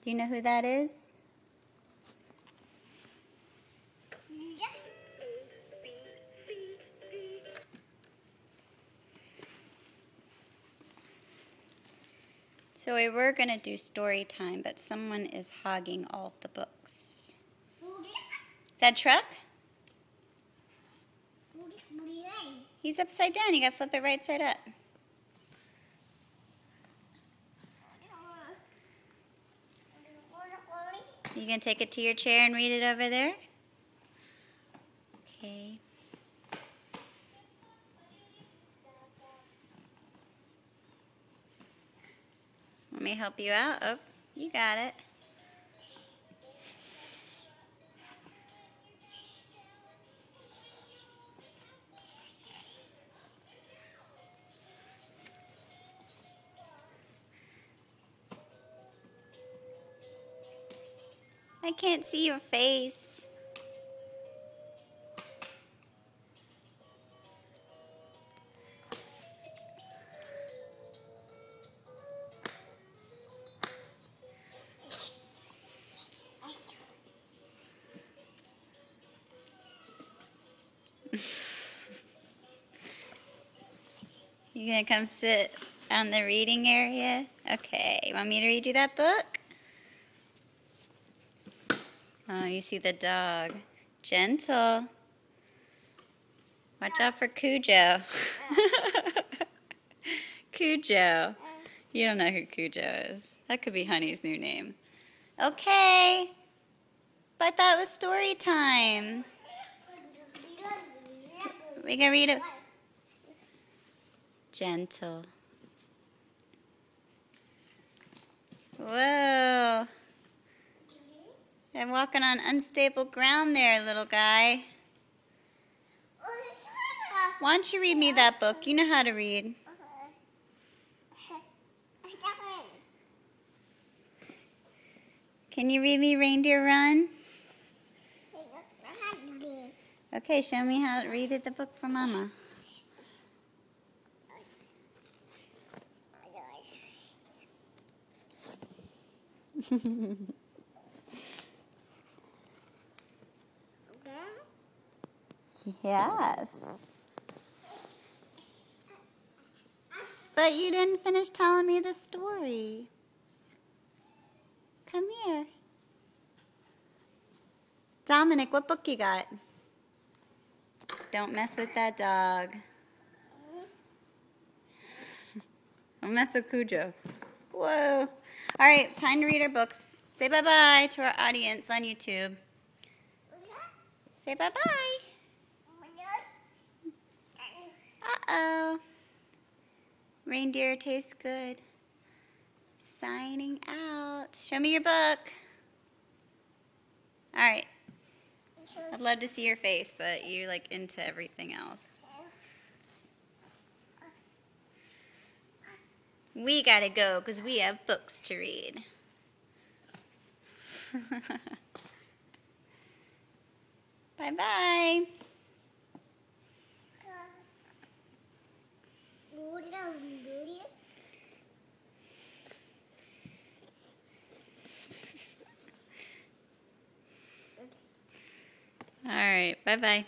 Do you know who that is? So we were going to do story time, but someone is hogging all the books. Is that Truck? He's upside down. You got to flip it right side up. You going to take it to your chair and read it over there? Okay. Let me help you out. Oh, you got it. I can't see your face. You gonna come sit on the reading area? Okay, you want me to read you that book? Oh, you see the dog. Gentle. Watch out for Cujo. Cujo. You don't know who Cujo is. That could be Honey's new name. Okay. But I thought it was story time. We can read it. Gentle. Whoa. I'm walking on unstable ground there, little guy. Why don't you read me that book? You know how to read. Can you read me Reindeer Run? Okay, show me how to read it, the book for Mama. Yes. But you didn't finish telling me the story. Come here. Dominic, what book you got? Don't mess with that dog. Don't mess with Cujo. Whoa. All right, time to read our books. Say bye-bye to our audience on YouTube. Say bye-bye. Uh-oh. Reindeer tastes good. Signing out. Show me your book. All right. I'd love to see your face, but you're like into everything else. We gotta go because we have books to read. Bye-bye. All right, bye-bye.